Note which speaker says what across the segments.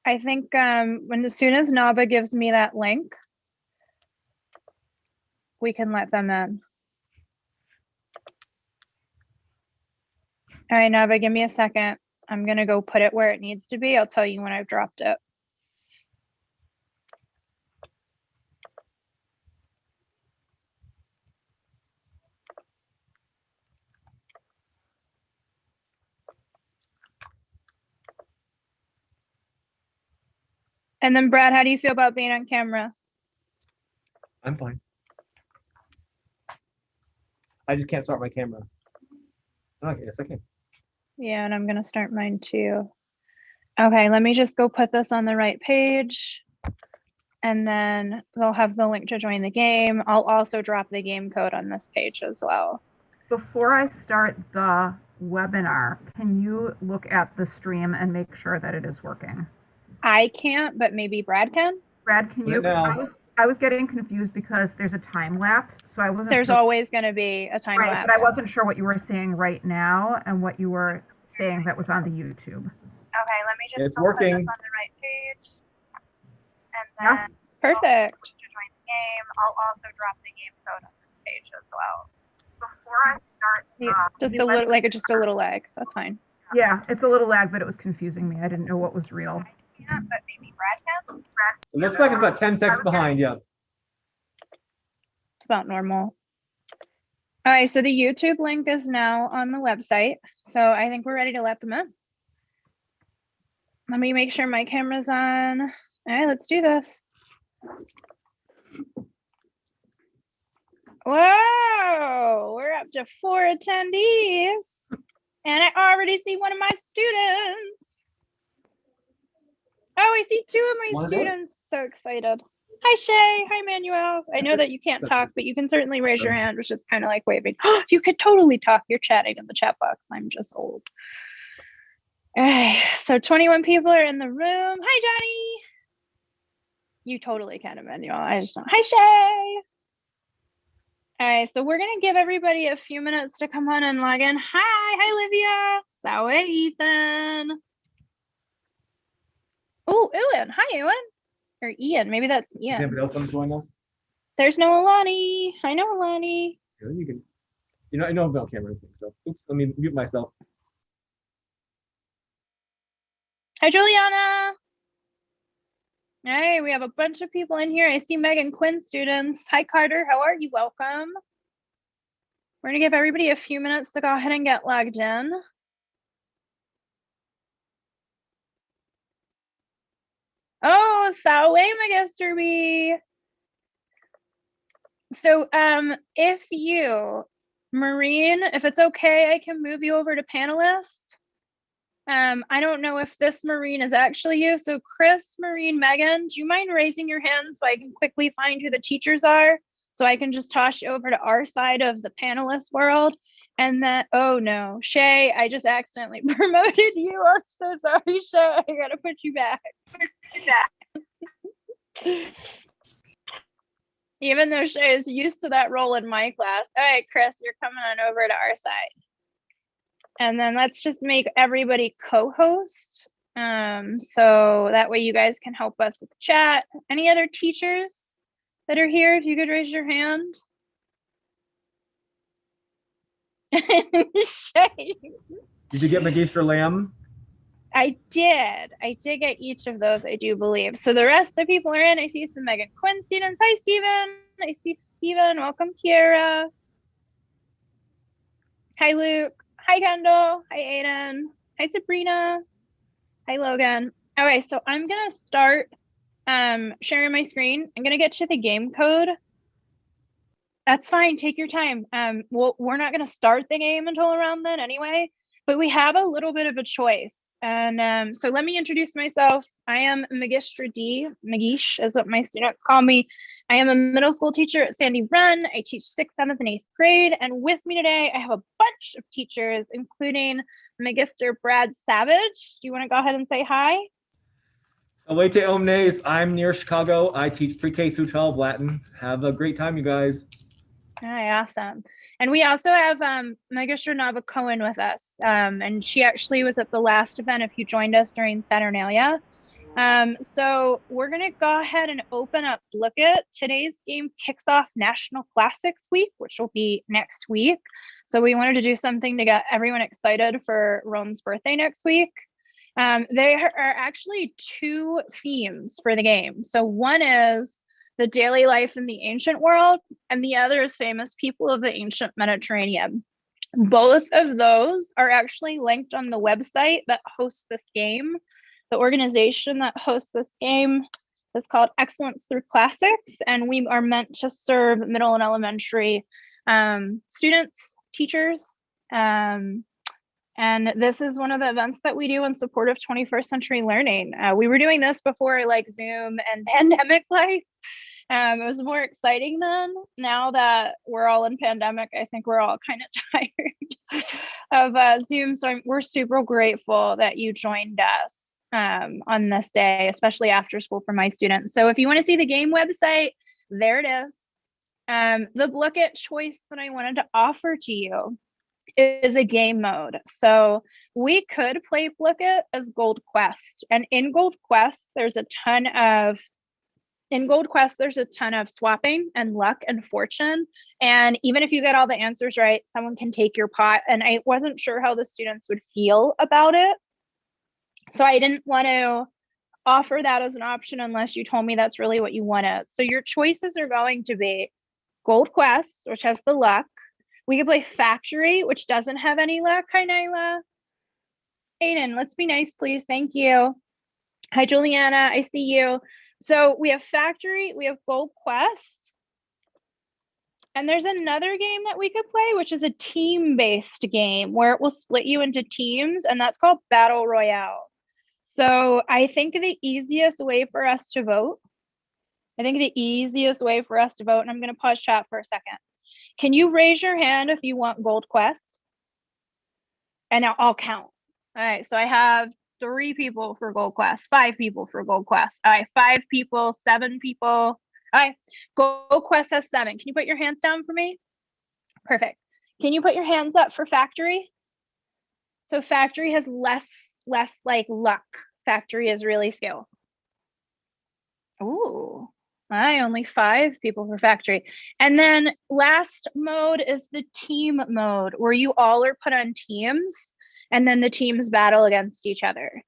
Speaker 1: I think as soon as Nava gives me that link, we can let them in. All right, Nava, give me a second. I'm gonna go put it where it needs to be. I'll tell you when I've dropped it. And then Brad, how do you feel about being on camera?
Speaker 2: I'm fine. I just can't start my camera. Oh, yes, I can.
Speaker 1: Yeah, and I'm gonna start mine too. Okay, let me just go put this on the right page. And then they'll have the link to join the game. I'll also drop the game code on this page as well.
Speaker 3: Before I start the webinar, can you look at the stream and make sure that it is working?
Speaker 1: I can't, but maybe Brad can.
Speaker 3: Brad, can you? I was getting confused because there's a time lapse, so I wasn't.
Speaker 1: There's always going to be a time lapse.
Speaker 3: But I wasn't sure what you were saying right now and what you were saying that was on the YouTube.
Speaker 1: Okay, let me just
Speaker 2: it's working.
Speaker 1: Put this on the right page. And then perfect. To join the game, I'll also drop the game code on this page as well. Before I start, just a little lag. That's fine.
Speaker 3: Yeah, it's a little lag, but it was confusing me. I didn't know what was real.
Speaker 1: Yeah, but maybe Brad can.
Speaker 2: It looks like it's about 10 seconds behind. Yeah.
Speaker 1: It's about normal. All right, so the YouTube link is now on the website. So I think we're ready to let them in. Let me make sure my camera's on. All right, let's do this. Whoa, we're up to 4 attendees. And I already see one of my students. Oh, I see 2 of my students. So excited. Hi, Shay. Hi, Manuel. I know that you can't talk, but you can certainly raise your hand, which is kind of like waving. Oh, you could totally talk. You're chatting in the chat box. I'm just old. All right, so 21 people are in the room. Hi, Johnny. You totally can, Emmanuel. I just don't. Hi, Shay. All right, so we're going to give everybody a few minutes to come on and log in. Hi, Livia. Sawe, Ethan. Oh, Ewan. Hi, Ewan. Or Ian. Maybe that's Ian.
Speaker 2: Anybody else want to join us?
Speaker 1: There's no Alani. Hi, no Alani.
Speaker 2: Yeah, you can. I know I'm on camera. So, oops, let me mute myself.
Speaker 1: Hi, Juliana. All right, we have a bunch of people in here. I see Megan Quinn students. Hi, Carter. How are you? Welcome. We're going to give everybody a few minutes to go ahead and get logged in. Oh, Sawe Magisterby. So if you, Maureen, if it's okay, I can move you over to panelist. I don't know if this Maureen is actually you. So Chris, Maureen, Megan, do you mind raising your hands so I can quickly find who the teachers are? So I can just toss you over to our side of the panelist world. And then, oh no, Shay, I just accidentally promoted you. I'm so sorry, Shay. I gotta put you back. Even though Shay is used to that role in my class. All right, Chris, you're coming on over to our side. And then let's just make everybody co-host. So that way you guys can help us with chat. Any other teachers that are here, if you could raise your hand. Shay.
Speaker 2: Did you get Magister Lamb?
Speaker 1: I did get each of those, I do believe. So the rest of the people are in. I see some Megan Quinn students. Hi, Stephen. I see Stephen. Welcome, Kiara. Hi, Luke. Hi, Kendall. Hi, Aiden. Hi, Sabrina. Hi, Logan. Okay, so I'm going to start sharing my screen. I'm going to get to the game code. That's fine. Take your time. We're not going to start the game until around then anyway, but we have a little bit of a choice. And so let me introduce myself. I am Magistra D. Magish is what my students call me. I am a middle school teacher at Sandy Run. I teach 6th, 7th, and 8th grade. And with me today, I have a bunch of teachers, including Magister Brad Savage. Do you want to go ahead and say hi?
Speaker 2: Salete omnes. I'm near Chicago. I teach pre-K through 12 Latin. Have a great time, you guys.
Speaker 1: All right, awesome. And we also have Magister Nava Cohen with us. And she actually was at the last event if you joined us during Saturnalia. So we're going to go ahead and open up Blooket. Today's game kicks off National Classics Week, which will be next week. So we wanted to do something to get everyone excited for Rome's birthday next week. There are actually two themes for the game. So one is the daily life in the ancient world, and the other is famous people of the ancient Mediterranean. Both of those are actually linked on the website that hosts this game. The organization that hosts this game is called Excellence Through Classics, and we are meant to serve middle and elementary students, teachers, and this is one of the events that we do in support of 21st century learning. We were doing this before like Zoom and pandemic life. It was more exciting then. Now that we're all in pandemic, I think we're all kind of tired of Zoom. So we're super grateful that you joined us on this day, especially after school for my students. So if you want to see the game website, there it is. The Blooket choice that I wanted to offer to you is a game mode. So we could play Blooket as Gold Quest. And in Gold Quest, there's a ton of swapping and luck and fortune. And even if you get all the answers right, someone can take your pot. And I wasn't sure how the students would feel about it. So I didn't want to offer that as an option unless you told me that's really what you wanted. So your choices are going to be Gold Quest, which has the luck. We could play Factory, which doesn't have any luck. Hi, Nyla. Aiden, let's be nice, please. Thank you. Hi, Juliana. I see you. So we have Factory, we have Gold Quest, and there's another game that we could play, which is a team-based game where it will split you into teams, and that's called Battle Royale. So I think the easiest way for us to vote, and I'm going to pause chat for a second. Can you raise your hand if you want Gold Quest? And I'll count. All right, so I have 3 people for Gold Quest, 5 people for Gold Quest. All right, 5 people, 7 people. All right, Gold Quest has 7. Can you put your hands down for me? Perfect. Can you put your hands up for Factory? So Factory has less like luck. Factory is really skill. Ooh, only 5 people for Factory. And then last mode is the team mode, where you all are put on teams and then the teams battle against each other.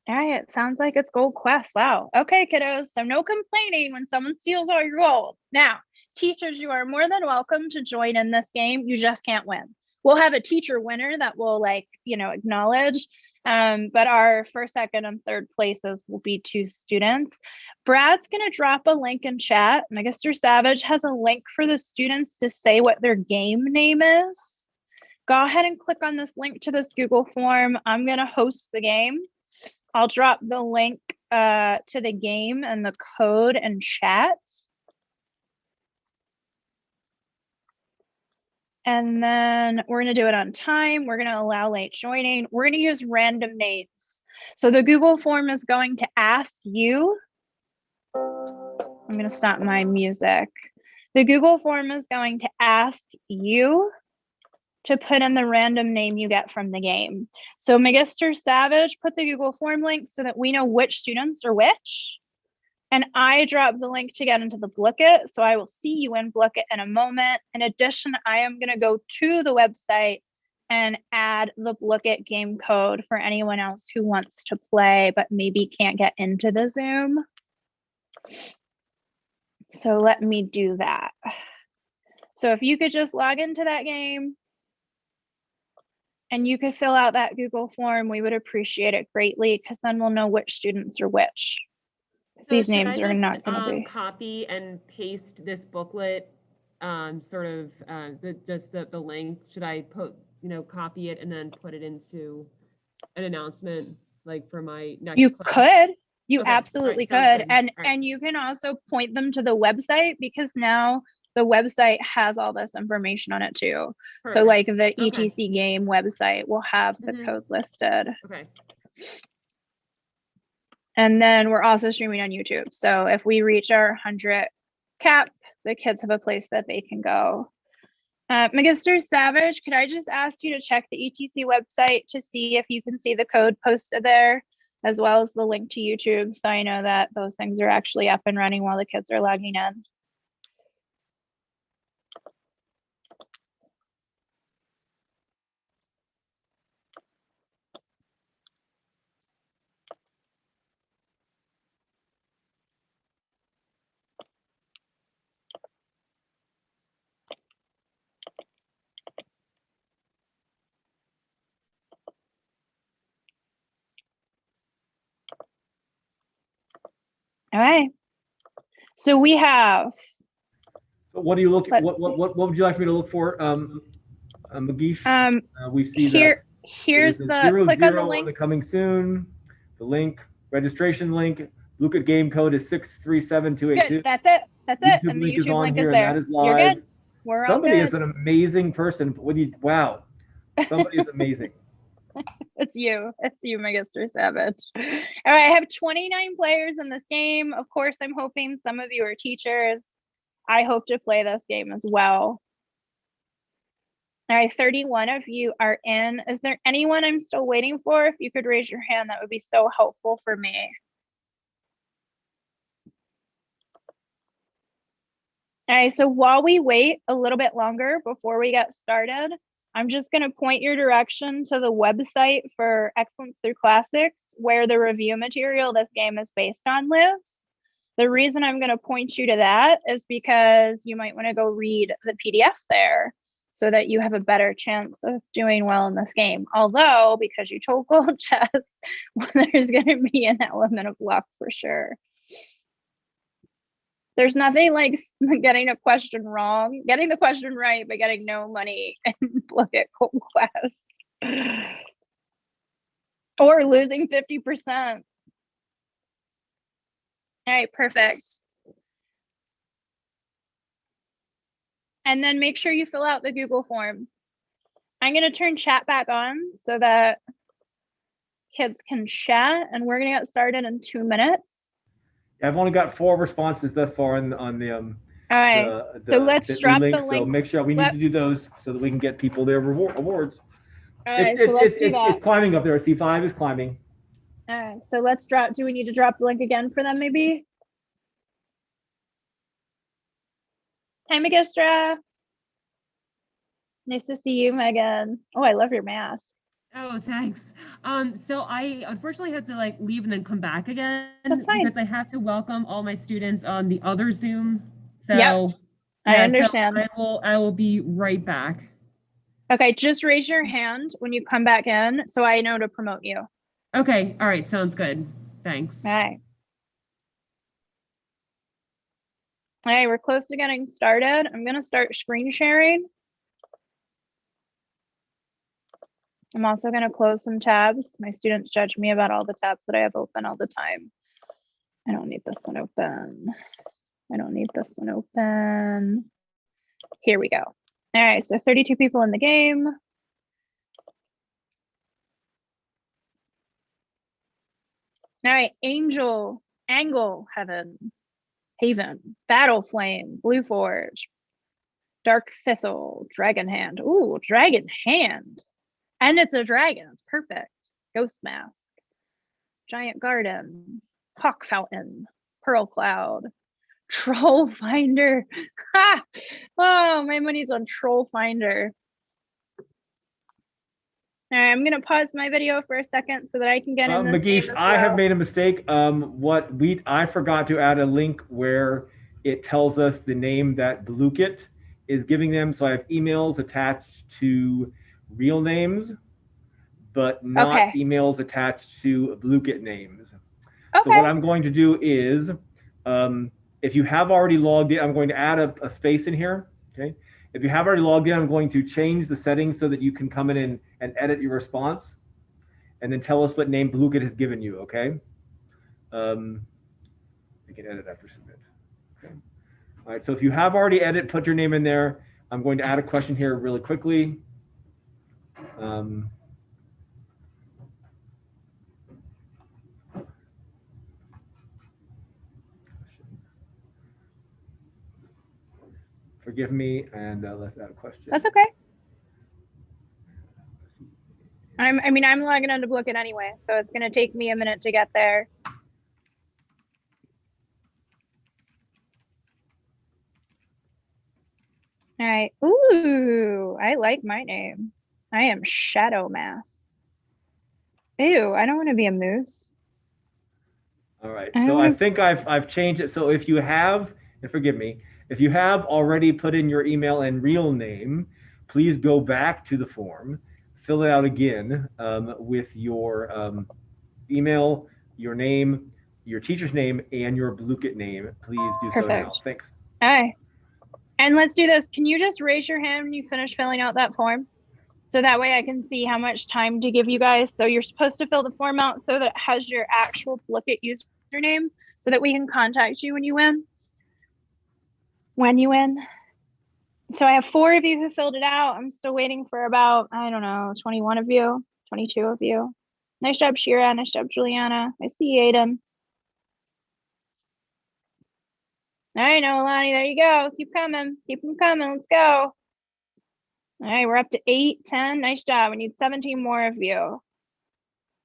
Speaker 1: All right, it sounds like it's Gold Quest. Wow. Okay, kiddos. So no complaining when someone steals all your gold. Now, teachers, you are more than welcome to join in this game. You just can't win. We'll have a teacher winner that will acknowledge. But our first, second, and third places will be 2 students. Brad's going to drop a link in chat. Magister Savage has a link for the students to say what their game name is. Go ahead and click on this link to this Google form. I'm going to host the game. I'll drop the link to the game and the code in chat. And then we're going to do it on time. We're going to allow late joining. We're going to use random names. So the Google form is going to ask you. I'm going to stop my music. The Google form is going to ask you to put in the random name you get from the game. So Magister Savage put the Google form link so that we know which students are which. And I dropped the link to get into the Blooket. So I will see you in Blooket in a moment. In addition, I am going to go to the website and add the Blooket game code for anyone else who wants to play, but maybe can't get into the Zoom. So let me do that. So if you could just log into that game and you could fill out that Google form, we would appreciate it greatly, because then we'll know which students are which.
Speaker 4: So
Speaker 1: these names are not going to be.
Speaker 4: Copy and paste this booklet, the link. Should I copy it and then put it into an announcement, like for my next class?
Speaker 1: You absolutely could. And you can also point them to the website, because now the website has all this information on it too. Perfect. So like the ETC game website will have the code listed.
Speaker 4: Okay.
Speaker 1: And then we're also streaming on YouTube. So if we reach our 100 cap, the kids have a place that they can go. Magister Savage, could I just ask you to check the ETC website to see if you can see the code posted there? as well as the link to YouTube, so I know that those things are actually up and running while the kids are logging in. All right. So we have.
Speaker 2: So what do you look?
Speaker 1: Let's
Speaker 2: What would you like me to look for, Magish? We see
Speaker 1: Here's
Speaker 2: that
Speaker 1: the
Speaker 2: zero,
Speaker 1: click
Speaker 2: zero
Speaker 1: on the link.
Speaker 2: the coming soon. The link, registration link. Blooket game code is 637282.
Speaker 1: Good. That's it. That's it.
Speaker 2: YouTube
Speaker 1: And the
Speaker 2: link is
Speaker 1: YouTube
Speaker 2: on
Speaker 1: link
Speaker 2: here,
Speaker 1: is
Speaker 2: and
Speaker 1: there.
Speaker 2: that is
Speaker 1: You're
Speaker 2: live.
Speaker 1: good. We're
Speaker 2: Somebody
Speaker 1: all
Speaker 2: is
Speaker 1: good.
Speaker 2: an amazing person. Wow. Somebody is amazing.
Speaker 1: It's you, Mr. Savage. All right, I have 29 players in this game. Of course, I'm hoping some of you are teachers. I hope to play this game as well. All right, 31 of you are in. Is there anyone I'm still waiting for? If you could raise your hand, that would be so helpful for me. All right, so while we wait a little bit longer before we get started, I'm just going to point your direction to the website for Excellence Through Classics, where the review material this game is based on lives. The reason I'm going to point you to that is because you might want to go read the PDF there so that you have a better chance of doing well in this game. Although, because you told Gold Chess, there's going to be an element of luck for sure. There's nothing like getting a question wrong, getting the question right, but getting no money and Blooket Cold Quest. Or losing 50%. All right, perfect. And then make sure you fill out the Google form. I'm going to turn chat back on so that kids can chat, and we're going to get started in 2 minutes.
Speaker 2: I've only got 4 responses thus far on the
Speaker 1: All right. So let's drop the link.
Speaker 2: So make sure we need to do those so that we can get people their awards.
Speaker 1: All right, so let's do that.
Speaker 2: It's climbing up there. C5 is climbing.
Speaker 1: All right, so let's drop. Do we need to drop the link again for them, maybe? Hi, Magistra. Nice to see you, Megan. Oh, I love your mask.
Speaker 4: Oh, thanks. So I unfortunately had to like leave and then come back again
Speaker 1: because
Speaker 4: I have to welcome all my students on the other Zoom. So
Speaker 1: yep, I understand.
Speaker 4: So I will be right back.
Speaker 1: Okay, just raise your hand when you come back in so I know to promote you.
Speaker 4: Okay, all right, sounds good. Thanks.
Speaker 1: All right. All right, we're close to getting started. I'm going to start screen sharing. I'm also going to close some tabs. My students judge me about all the tabs that I have open all the time. I don't need this one open. I don't need this one open. Here we go. All right, so 32 people in the game. All right, Angel, Angle, Heaven, Haven, Battle Flame, Blue Forge, Dark Thistle, Dragon Hand. Ooh, Dragon Hand. And it's a dragon. It's perfect. Ghost Mask, Giant Garden, Hawk Fountain, Pearl Cloud, Troll Finder. Ha! Oh, my money's on Troll Finder. All right, I'm going to pause my video for a second so that I can get in this
Speaker 2: Magish, I have made a mistake. I forgot to add a link where it tells us the name that Blooket is giving them. So I have emails attached to real names, but not emails attached to Blooket names. So what I'm going to do is, if you have already logged in, I'm going to add a space in here. Okay. If you have already logged in, I'm going to change the settings so that you can come in and edit your response, and then tell us what name Blooket has given you. Okay. You can edit after submit. Okay. All right. So if you have already edited, put your name in there. I'm going to add a question here really quickly. Forgive me, and let's add a question.
Speaker 1: That's okay. I'm logging into Blooket anyway, so it's gonna take me a minute to get there. All right. Ooh, I like my name. I am Shadow Mask. Ew, I don't want to be a moose.
Speaker 2: All right. So I think I've changed it. So if you have, and forgive me, if you have already put in your email and real name, please go back to the form, fill it out again with your email, your name, your teacher's name, and your Blooket name. Please do so now.
Speaker 1: Perfect.
Speaker 2: Thanks.
Speaker 1: All right. And let's do this. Can you just raise your hand when you finish filling out that form? So that way I can see how much time to give you guys. So you're supposed to fill the form out so that it has your actual Blooket username so that we can contact you when you win. When you win. So I have 4 of you who filled it out. I'm still waiting for about, I don't know, 21 of you, 22 of you. Nice job, Shira. Nice job, Juliana. I see you, Aiden. All right, Noelani, there you go. Keep coming. Keep them coming. Let's go. All right, we're up to 8, 10. Nice job. We need 17 more of you.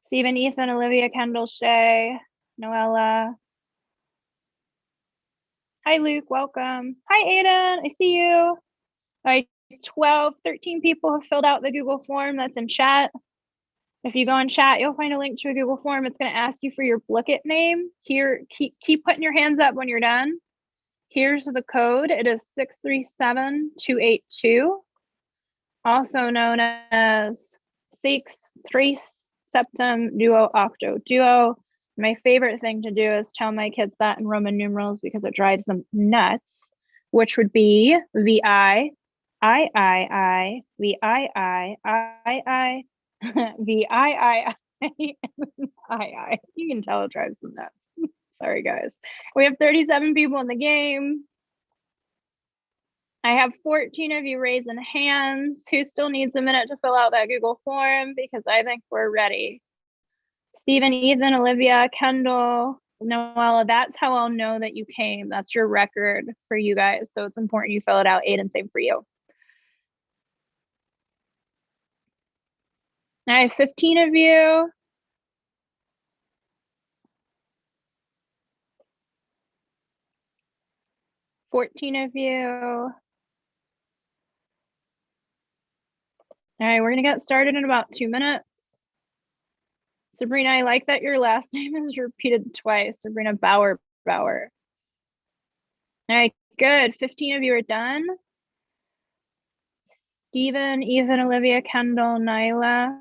Speaker 1: Stephen, Ethan, Olivia, Kendall, Shay, Noella. Hi, Luke. Welcome. Hi, Aiden. I see you. All right, 12, 13 people have filled out the Google form that's in chat. If you go in chat, you'll find a link to a Google form. It's going to ask you for your Blooket name. Here, keep putting your hands up when you're done. Here's the code. It is 637282, also known as 6 Tres Septem Duo Octo Duo. My favorite thing to do is tell my kids that in Roman numerals because it drives them nuts, which would be VI, I, VI, I, VI, I. You can tell it drives them nuts. Sorry, guys. We have 37 people in the game. I have 14 of you raising hands. Who still needs a minute to fill out that Google form? Because I think we're ready. Stephen, Ethan, Olivia, Kendall, Noella, that's how I'll know that you came. That's your record for you guys. So it's important you fill it out. Aiden, same for you. I have 15 of you. $14 of you. All right, we're gonna get started in about 2 minutes. Sabrina, I like that your last name is repeated twice. Sabrina Bauer. All right, good. 15 of you are done. Stephen, Ethan, Olivia, Kendall, Nyla,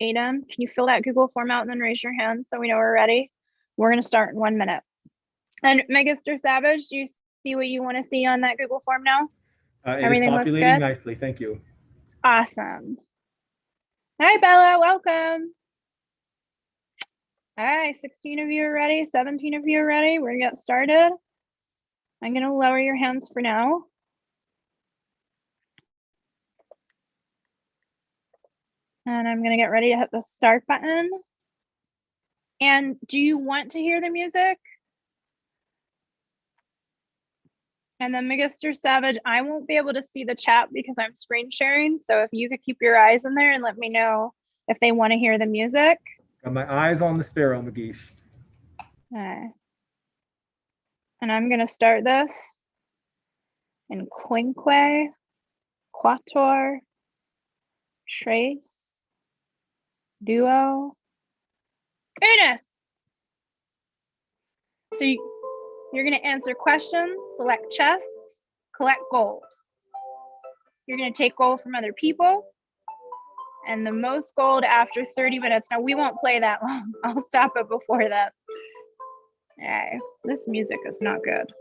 Speaker 1: Aiden, can you fill that Google form out and then raise your hand so we know we're ready? We're gonna start in 1 minute. And Magister Savage, do you see what you want to see on that Google form now?
Speaker 2: Everything looks good? Nicely, thank you.
Speaker 1: Awesome. Hi, Bella, welcome. All right, 16 of you are ready, 17 of you are ready. We're gonna get started. I'm gonna lower your hands for now. And I'm gonna get ready to hit the start button. And do you want to hear the music? And then Magister Savage, I won't be able to see the chat because I'm screen sharing. So if you could keep your eyes in there and let me know if they want to hear the music.
Speaker 2: Got my eyes on the sparrow, McGeesh.
Speaker 1: Okay. And I'm gonna start this in quinque, quattuor, tres, duo, unus. So you're gonna answer questions, select chests, collect gold. You're gonna take gold from other people and the most gold after 30 minutes. Now we won't play that long. I'll stop it before that. Okay, this music is not good.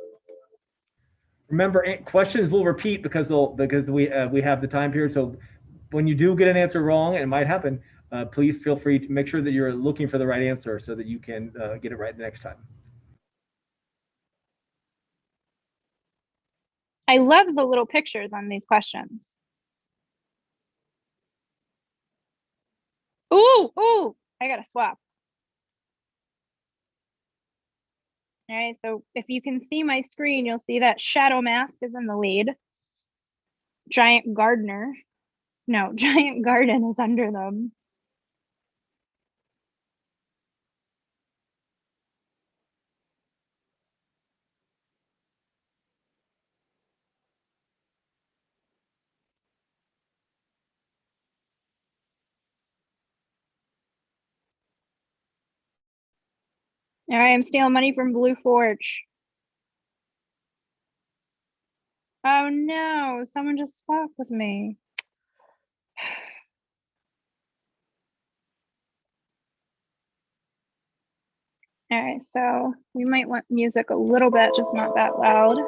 Speaker 2: Remember, questions will repeat because we have the time period. So when you do get an answer wrong, and it might happen, please feel free to make sure that you're looking for the right answer so that you can get it right the next time.
Speaker 1: I love the little pictures on these questions. Ooh, I gotta swap. All right, so if you can see my screen, you'll see that Shadow Mask is in the lead. Giant Garden is under them. All right, I'm stealing money from Blue Forge. Oh no, someone just swapped with me. All right, so we might want music a little bit, just not that loud.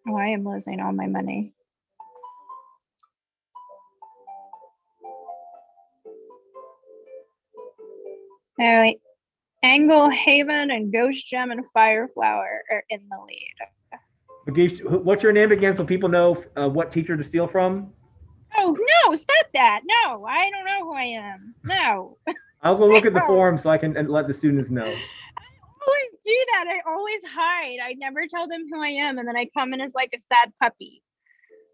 Speaker 1: Oh, I am losing all my money. All right, Angle, Haven, and Ghost Gem and Fireflower are in the lead.
Speaker 2: Magish, what's your name again so people know what teacher to steal from?
Speaker 1: Oh, no, stop that. No, I don't know who I am. No.
Speaker 2: I'll go look at the forum so I can let the students know.
Speaker 1: I always do that. I always hide. I never tell them who I am. And then I come in as like a sad puppy.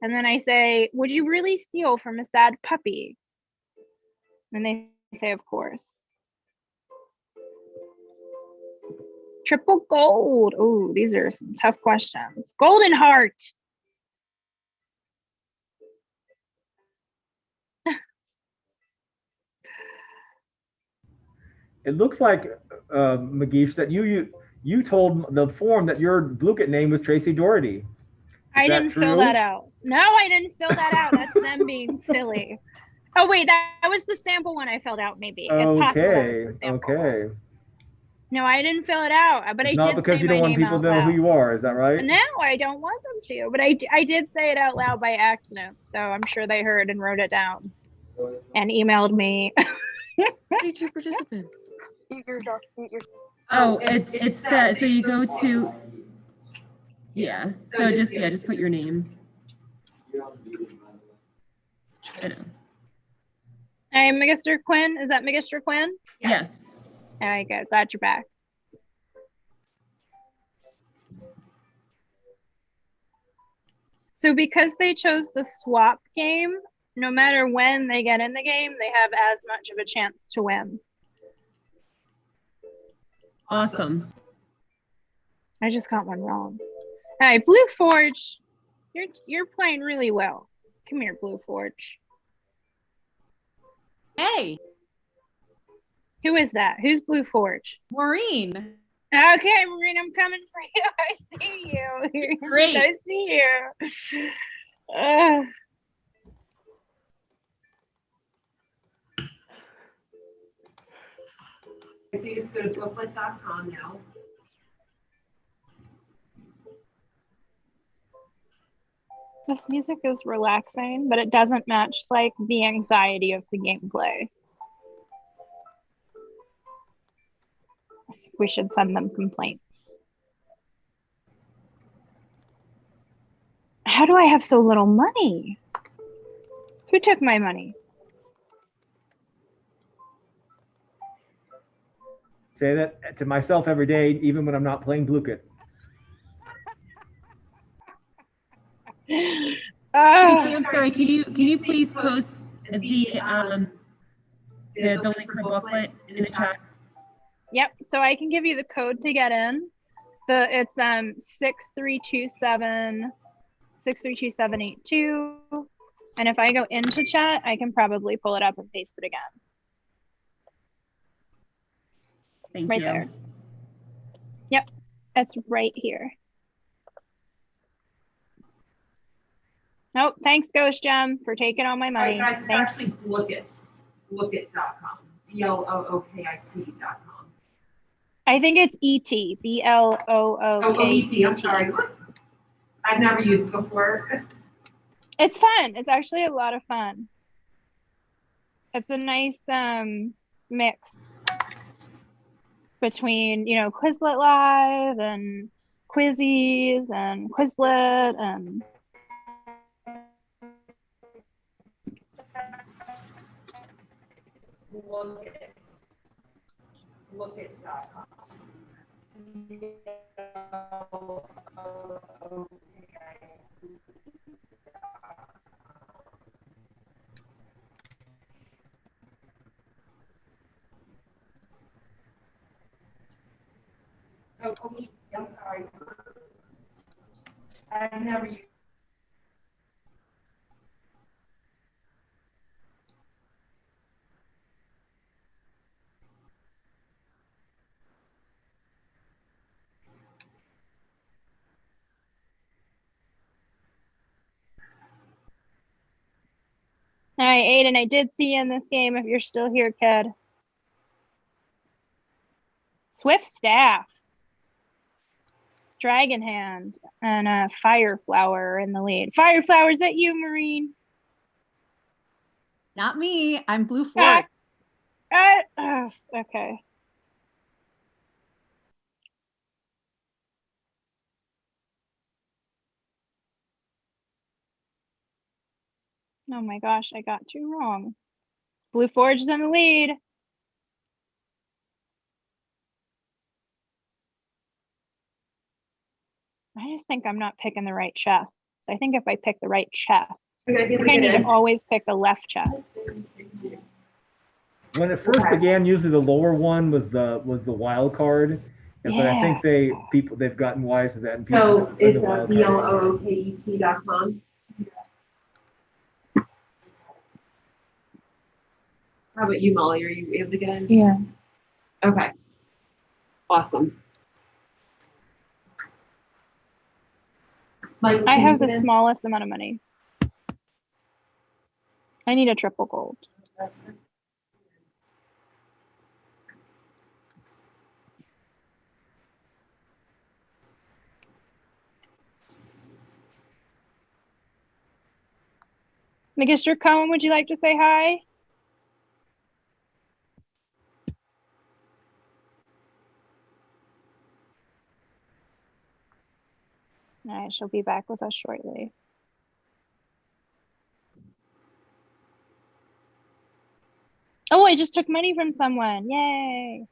Speaker 1: And then I say, would you really steal from a sad puppy? And they say, of course. Triple gold. Oh, these are some tough questions. Golden heart.
Speaker 2: It looks like, Magish, that you told the forum that your Blooket name was Tracy Doherty.
Speaker 1: I didn't fill that out. No, I didn't fill that out. That's them being silly. Oh, wait, that was the sample one I filled out, maybe. It's possible that was the sample.
Speaker 2: Okay.
Speaker 1: No, I didn't fill it out, but I did
Speaker 2: Not because
Speaker 1: say
Speaker 2: you don't
Speaker 1: my
Speaker 2: want
Speaker 1: name
Speaker 2: people
Speaker 1: out
Speaker 2: to know who
Speaker 1: loud.
Speaker 2: you are, is that right?
Speaker 1: No, I don't want them to, but I did say it out loud by accident, so I'm sure they heard and wrote it down and emailed me.
Speaker 4: Teacher participants.
Speaker 5: Oh, it's that. So you go to, yeah. So just put your name. I know.
Speaker 1: I'm Magister Quinn. Is that Magister Quinn?
Speaker 5: Yes.
Speaker 1: All right, good. Glad you're back. So because they chose the swap game, no matter when they get in the game, they have as much of a chance to win.
Speaker 5: Awesome.
Speaker 1: I just got one wrong. All right, Blue Forge, you're playing really well. Come here, Blue Forge.
Speaker 6: Hey,
Speaker 1: Who is that? Who's Blue Forge?
Speaker 6: Maureen.
Speaker 1: Okay, Maureen, I'm coming for you. I see you.
Speaker 6: Great.
Speaker 1: I see you.
Speaker 7: So you just go to blooket.com now.
Speaker 1: This music is relaxing, but it doesn't match like the anxiety of the gameplay. I think we should send them complaints. How do I have so little money? Who took my money?
Speaker 2: Say that to myself every day, even when I'm not playing Blooket.
Speaker 5: Tracy, I'm sorry. Can you please post the link for booklet in the chat?
Speaker 1: Yep. So I can give you the code to get in. It's 6327 and if I go into chat, I can probably pull it up and paste it again.
Speaker 5: Thank
Speaker 1: right
Speaker 5: you.
Speaker 1: There. Yep. It's right here. Nope. Thanks, Ghost Gem, for taking all my money.
Speaker 7: All right, guys, it's
Speaker 1: Thanks.
Speaker 7: actually Blooket. Blooket.com. Blookit.com.
Speaker 1: I think it's ET. BLOOKAT.
Speaker 7: Oh, ET. I'm sorry. I've never used it before.
Speaker 1: It's fun. It's actually a lot of fun. It's a nice mix between, Quizlet Live and Quizzies and Quizlet and
Speaker 7: Blooket.com. Oh, I'm sorry. I've never used.
Speaker 1: All right, Aiden, I did see you in this game if you're still here, kid. Swift Staff, Dragon Hand, and a Fire Flower in the lead. Fire Flower, is that you, Marine?
Speaker 6: Not me. I'm Blue Ford.
Speaker 1: Okay. Oh my gosh, I got two wrong. Blue Forge is in the lead. I just think I'm not picking the right chest. I think if I pick the right chest, I need to always pick the left chest.
Speaker 2: When it first began, usually the lower one was the wild card, but I think they've gotten wise to that. And
Speaker 7: So it's blooket.com. How about you, Molly? Are you able to get in?
Speaker 1: Yeah.
Speaker 7: Okay. Awesome. Mike,
Speaker 1: I have the smallest amount of money. I need a triple gold. Magister Cohen, would you like to say hi? All right, she'll be back with us shortly. Oh, I just took money from someone. Yay.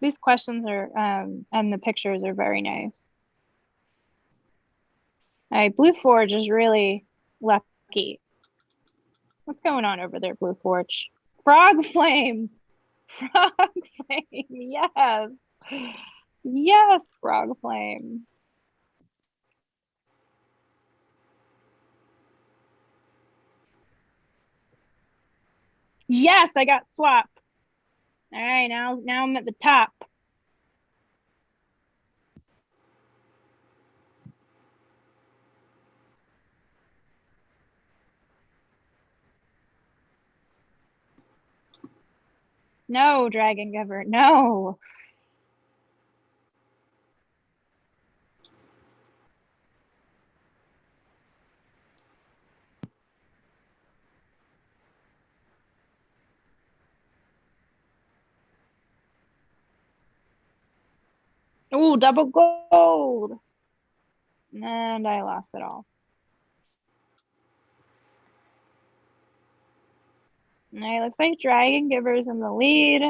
Speaker 1: These questions are, and the pictures are very nice. All right, Blue Forge is really lucky. What's going on over there, Blue Forge? Frog Flame. Frog Flame, yes. Yes, Frog Flame. Yes, I got swap. All right, now I'm at the top. No, Dragon Giver, no. Ooh, double gold. And I lost it all. All right, looks like Dragon Giver's in the lead.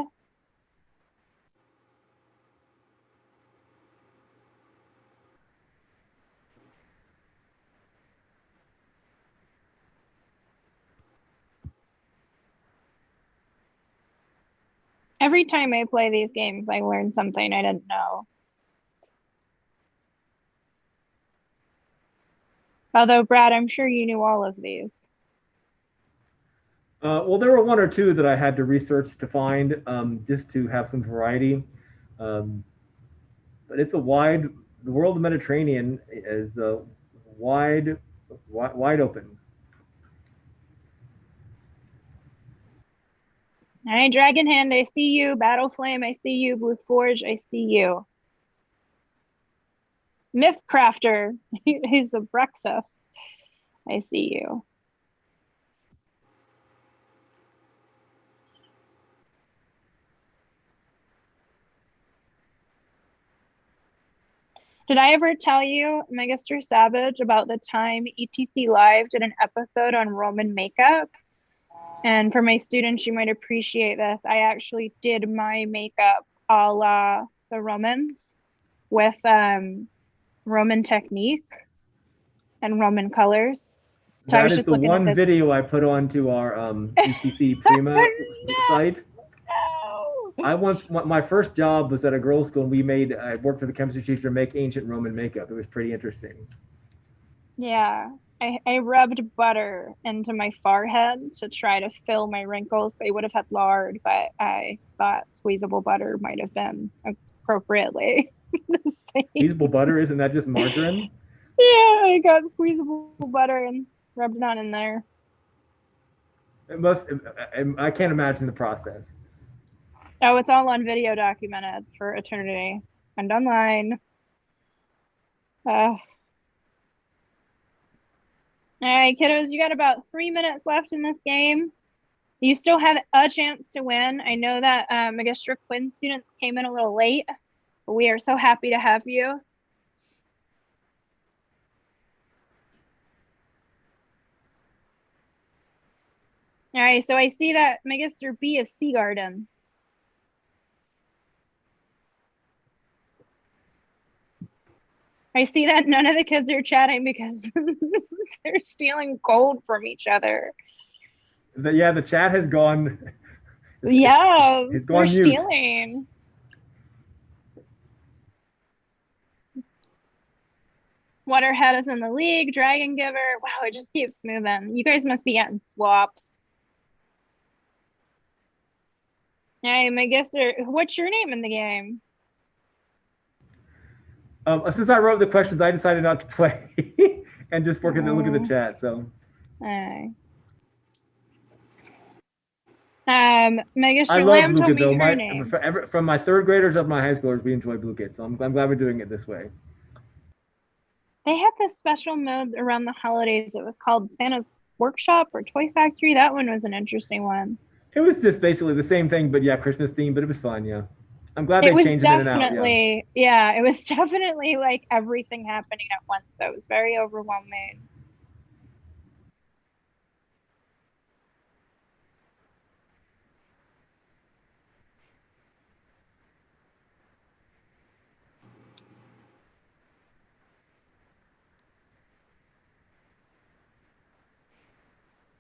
Speaker 1: Every time I play these games, I learn something I didn't know. Although, Brad, I'm sure you knew all of these.
Speaker 2: Well, there were one or two that I had to research to find, just to have some variety. But it's the world of Mediterranean is wide open.
Speaker 1: All right, Dragon Hand, I see you. Battle Flame, I see you. Blue Forge, I see you. Myth Crafter, he's a breakfast. I see you. Did I ever tell you, Magister Savage, about the time ETC Live did an episode on Roman makeup? And for my students, you might appreciate this. I actually did my makeup a la the Romans with Roman technique and Roman colors. So I
Speaker 2: That
Speaker 1: was
Speaker 2: is
Speaker 1: just
Speaker 2: the
Speaker 1: looking at
Speaker 2: one
Speaker 1: this.
Speaker 2: video I put onto our ETC Prima site.
Speaker 1: No.
Speaker 2: I once, my first job was at a girls' school, and I worked with a chemistry teacher to make ancient Roman makeup. It was pretty interesting.
Speaker 1: Yeah, I rubbed butter into my forehead to try to fill my wrinkles. They would have had lard, but I thought squeezable butter might have been appropriately the same.
Speaker 2: Squeezable butter, isn't that just margarine?
Speaker 1: Yeah, I got squeezable butter and rubbed it on in there.
Speaker 2: It must, I can't imagine the process.
Speaker 1: Oh, it's all on video documented for eternity and online. All right, kiddos, you got about 3 minutes left in this game. You still have a chance to win. I know that Magistra Quinn students came in a little late, but we are so happy to have you. All right, so I see that Magister B is Sea Garden. I see that none of the kids are chatting because they're stealing gold from each other.
Speaker 2: The chat has gone.
Speaker 1: Yeah,
Speaker 2: it's
Speaker 1: they're
Speaker 2: gone mute.
Speaker 1: stealing. Waterhead is in the league. Dragon Giver. Wow, it just keeps moving. You guys must be getting swaps. Hey, Magister, what's your name in the game?
Speaker 2: Since I wrote the questions, I decided not to play and just look at the chat. So.
Speaker 1: Magister
Speaker 2: I love
Speaker 1: Lamb told
Speaker 2: Blooket
Speaker 1: me
Speaker 2: though.
Speaker 1: your name.
Speaker 2: From my third graders up to my high schoolers, we enjoy Blooket. So I'm glad we're doing it this way.
Speaker 1: They had this special mode around the holidays. It was called Santa's Workshop or Toy Factory. That one was an interesting one.
Speaker 2: It was just basically the same thing, but yeah, Christmas themed, but it was fun, yeah. I'm glad they changed it in and out.
Speaker 1: Yeah, it was definitely like everything happening at once, though. It was very overwhelming.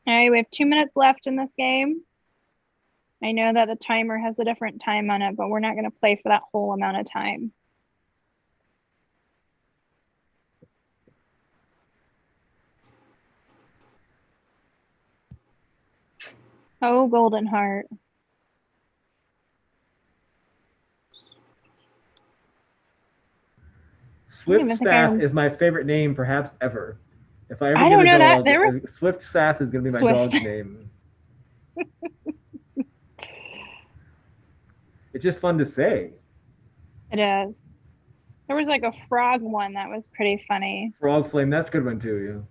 Speaker 1: All right, we have 2 minutes left in this game. I know that the timer has a different time on it, but we're not going to play for that whole amount of time. Oh, Golden Heart.
Speaker 2: Swift Staff is my favorite name, perhaps ever. If I ever
Speaker 1: I
Speaker 2: get
Speaker 1: don't
Speaker 2: a
Speaker 1: know
Speaker 2: dog, Swift Staff is going to be my dog's name. It's just fun to say.
Speaker 1: It is. There was like a frog one that was pretty funny.
Speaker 2: Frog Flame, that's a good one too,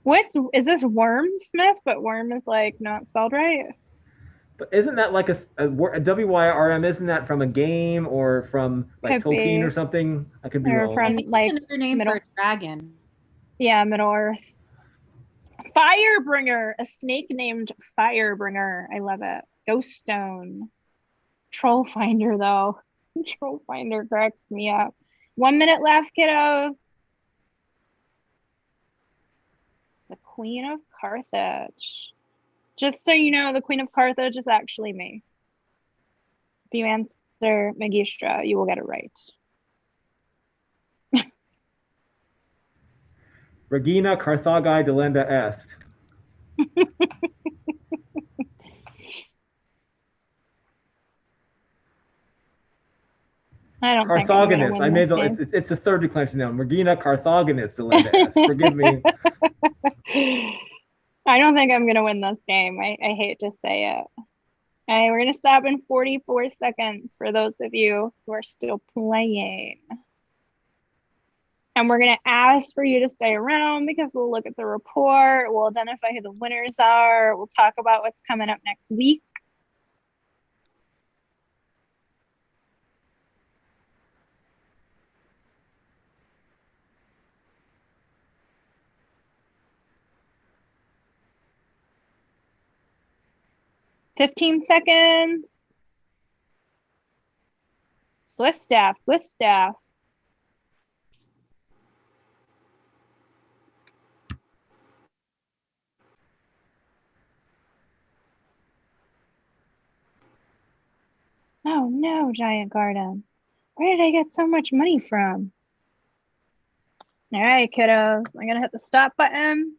Speaker 1: yeah. Is this Wormsmith? But Worm is like not spelled right.
Speaker 2: But isn't that like a WYRM? Isn't that from a game or from like Tolkien or something? I could be wrong.
Speaker 6: From like another name for a dragon.
Speaker 1: Yeah, Middle Earth. Firebringer, a snake named Firebringer. I love it. Ghost Stone. Troll Finder though. Troll Finder cracks me up. 1 minute left, kiddos. The Queen of Carthage. Just so you know, the Queen of Carthage is actually me. If you answer Magistra, you will get it right.
Speaker 2: Regina Carthagi delenda est.
Speaker 1: I don't think I'm gonna win
Speaker 2: I made it's a third declension now. Regina Carthaginus delenda est. Forgive me.
Speaker 1: I don't think I'm gonna win this game. I hate to say it. All right, we're gonna stop in 44 seconds for those of you who are still playing. And we're gonna ask for you to stay around because we'll look at the report, we'll identify who the winners are, we'll talk about what's coming up next week. "15 seconds. Swift staff, swift staff. Oh no, Giant Garden. Where did I get so much money from? All right, kiddos. I'm gonna hit the stop button.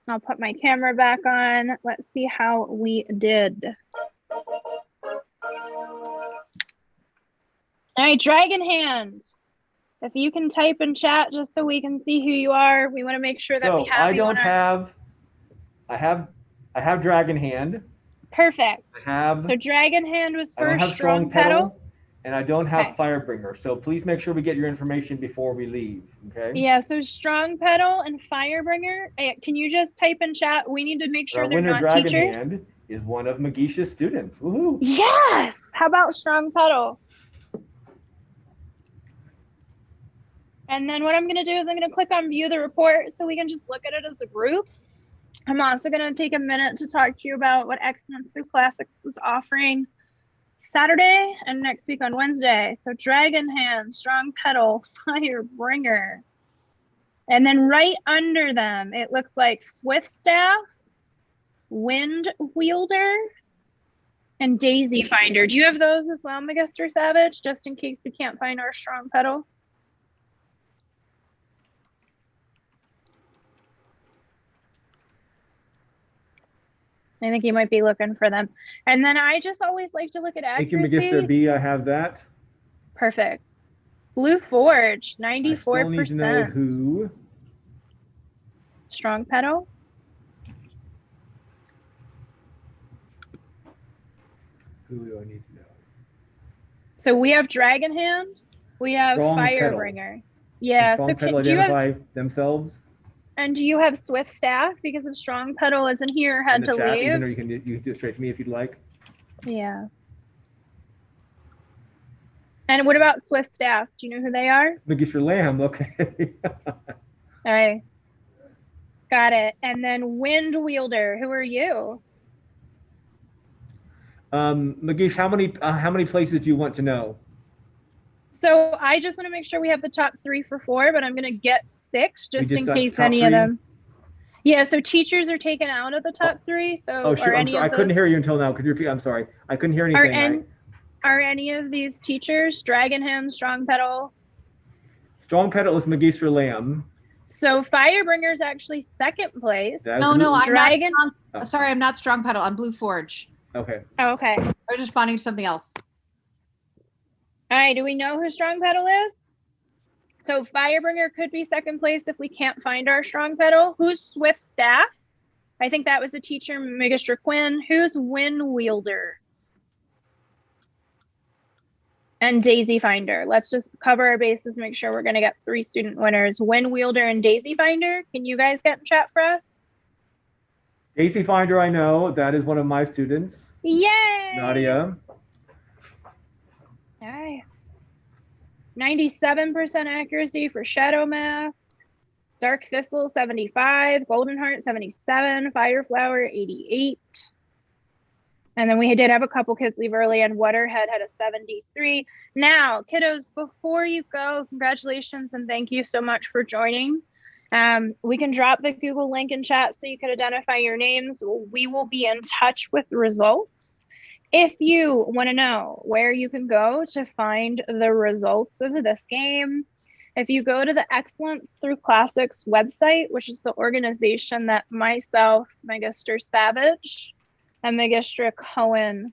Speaker 1: I'll put my camera back on. Let's see how we did. All right, Dragon Hand. If you can type in chat just so we can see who you are. We want to make sure that we have
Speaker 2: I
Speaker 1: you
Speaker 2: don't
Speaker 1: on our...
Speaker 2: I have Dragon Hand.
Speaker 1: Perfect.
Speaker 2: So
Speaker 1: Dragon Hand was
Speaker 2: I don't
Speaker 1: first,
Speaker 2: have Strong
Speaker 1: Strong Pedal.
Speaker 2: And I don't have
Speaker 1: Okay.
Speaker 2: Firebringer. So please make sure we get your information before we leave. Okay.
Speaker 1: Yeah, so Strong Pedal and Firebringer. Can you just type in chat? We need to make sure they're
Speaker 2: winner,
Speaker 1: not
Speaker 2: Dragon
Speaker 1: teachers.
Speaker 2: Hand, is one of Magisha's students. Woohoo!
Speaker 1: Yes! How about Strong Pedal? And then what I'm going to do is I'm going to click on view the report so we can just look at it as a group. I'm also going to take a minute to talk to you about what Excellence Through Classics is offering Saturday and next week on Wednesday. So Dragon Hand, Strong Pedal, Firebringer. And then right under them, it looks like Swift Staff, Wind Wielder, and Daisy Finder. Do you have those as well, Magister Savage, just in case we can't find our Strong Pedal? I think you might be looking for them. And then I just always like to look at accuracy.
Speaker 2: Thank you, Magister B. I have that.
Speaker 1: Perfect. Blue Forge, 94%.
Speaker 2: I still need to know who.
Speaker 1: Strong Pedal.
Speaker 2: Who do I need to know?
Speaker 1: So we have Dragon Hand. We have
Speaker 2: Strong
Speaker 1: Firebringer.
Speaker 2: Pedal.
Speaker 1: Yeah.
Speaker 2: Strong
Speaker 1: So
Speaker 2: Pedal
Speaker 1: do you
Speaker 2: identify
Speaker 1: have
Speaker 2: themselves?
Speaker 1: And do you have Swift Staff? Because if Strong Pedal isn't here, had to
Speaker 2: chat,
Speaker 1: leave.
Speaker 2: even, or you can do it straight to me if you'd like.
Speaker 1: Yeah. And what about Swift Staff? Do you know who they are?
Speaker 2: Magister Lamb, okay.
Speaker 1: All right. Got it. And then Wind Wielder, who are you?
Speaker 2: Magish, how many places do you want to know?
Speaker 1: So I just want to make sure we have the top 3 for 4, but I'm going to get 6 just in case any of them. Yeah, so teachers are taken out of the top 3. So
Speaker 2: oh, sure. I'm sorry. I couldn't hear you until now. Could you repeat? I'm sorry. I couldn't hear anything.
Speaker 1: Are any of these teachers Dragon Hand, Strong Pedal?
Speaker 2: Strong Pedal is Magister Lamb.
Speaker 1: So Firebringer is actually 2nd place.
Speaker 6: No, I'm not strong. Sorry, I'm not Strong Pedal. I'm Blue Forge.
Speaker 2: Okay.
Speaker 1: Oh, okay.
Speaker 6: I was responding to something else.
Speaker 1: All right. Do we know who Strong Pedal is? So Firebringer could be 2nd place if we can't find our Strong Pedal. Who's Swift Staff? I think that was a teacher, Magister Quinn. Who's Wind Wielder? And Daisy Finder. Let's just cover our bases, make sure we're going to get 3 student winners. Wind Wielder and Daisy Finder. Can you guys get in chat for us?
Speaker 2: Daisy Finder, I know. That is one of my students.
Speaker 1: Yay!
Speaker 2: Nadia.
Speaker 1: All right. 97% accuracy for Shadow Mask. Dark Thistle, 75. Golden Heart, 77. Fireflower, 88. And then we did have a couple kids leave early, and Waterhead had a 73. Now, kiddos, before you go, congratulations and thank you so much for joining. We can drop the Google link in chat so you can identify your names. We will be in touch with results. If you want to know where you can go to find the results of this game, if you go to the Excellence Through Classics website, which is the organization that myself, Magister Savage, and Magistra Cohen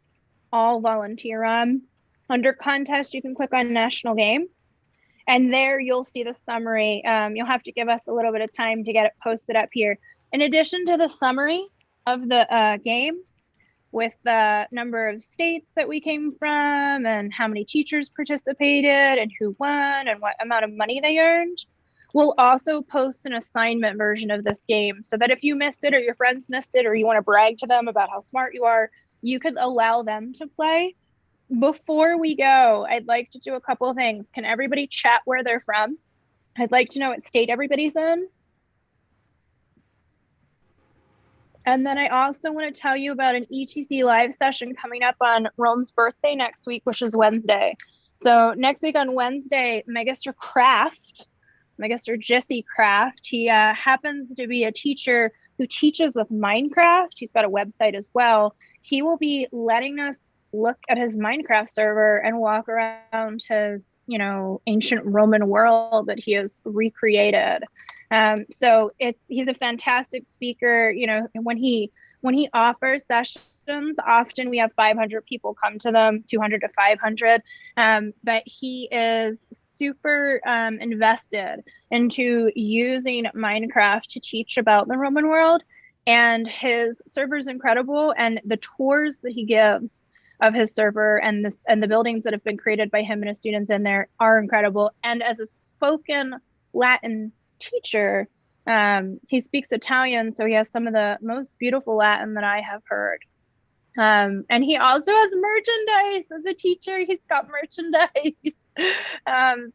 Speaker 1: all volunteer on, under contest, you can click on National Game. And there you'll see the summary. You'll have to give us a little bit of time to get it posted up here. In addition to the summary of the game, with the number of states that we came from and how many teachers participated and who won and what amount of money they earned, we'll also post an assignment version of this game so that if you missed it or your friends missed it or you want to brag to them about how smart you are, you could allow them to play. Before we go, I'd like to do a couple of things. Can everybody chat where they're from? I'd like to know what state everybody's in. And then I also want to tell you about an ETC live session coming up on Rome's birthday next week, which is Wednesday. So next week on Wednesday, Magister Kraft, Magister Jesse Kraft, he happens to be a teacher who teaches with Minecraft. He's got a website as well. He will be letting us look at his Minecraft server and walk around his, you know, ancient Roman world that he has recreated. So he's a fantastic speaker. You know, when he offers sessions, often we have 500 people come to them, 200 to 500. But he is super invested into using Minecraft to teach about the Roman world. And his server is incredible, and the tours that he gives of his server and the buildings that have been created by him and his students in there are incredible. And as a spoken Latin teacher, he speaks Italian, so he has some of the most beautiful Latin that I have heard. And he also has merchandise. As a teacher, he's got merchandise.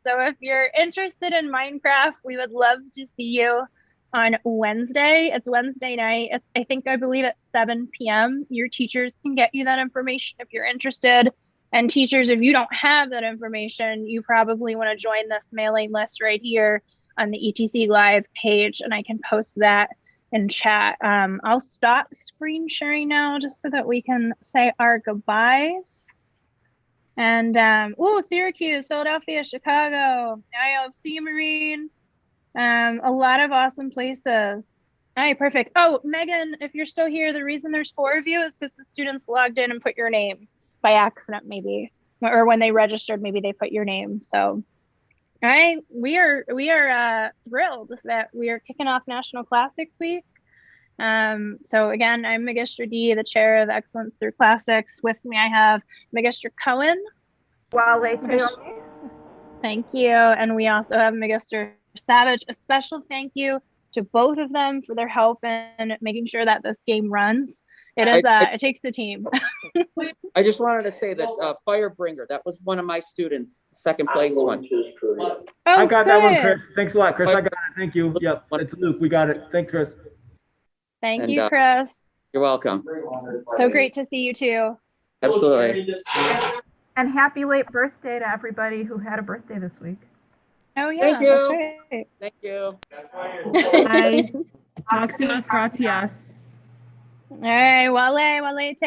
Speaker 1: So if you're interested in Minecraft, we would love to see you on Wednesday. It's Wednesday night. I believe at 7 p.m. Your teachers can get you that information if you're interested. And teachers, if you don't have that information, you probably want to join this mailing list right here on the ETC Live page, and I can post that in chat. I'll stop screen sharing now just so that we can say our goodbyes. And Syracuse, Philadelphia, Chicago, IOFC Marine. A lot of awesome places. All right, perfect. Oh, Megan, if you're still here, the reason there's 4 of you is because the students logged in and put your name by accident, maybe, or when they registered, maybe they put your name. So, all right, we are thrilled that we are kicking off National Classics Week. So again, I'm Magister D, the chair of Excellence Through Classics. With me, I have Magister Cohen. Thank you, and we also have Magister Savage. A special thank you to both of them for their help in making sure that this game runs. It takes a team.
Speaker 8: I just wanted to say that Firebringer, that was one of my students, second place one.
Speaker 1: Oh,
Speaker 2: I got that one,
Speaker 1: good.
Speaker 2: Chris. Thanks a lot, Chris. I got it. Thank you. Yep, it's Luke. We got it. Thanks, Chris.
Speaker 1: Thank you, Chris.
Speaker 8: You're welcome.
Speaker 1: So great to see you too.
Speaker 8: Absolutely.
Speaker 3: And happy late birthday to everybody who had a birthday this week.
Speaker 1: Oh yeah,
Speaker 8: Thank you.
Speaker 1: that's right.
Speaker 8: Thank you.
Speaker 5: Bye. Maximus gratias.
Speaker 1: All right, wale, walete.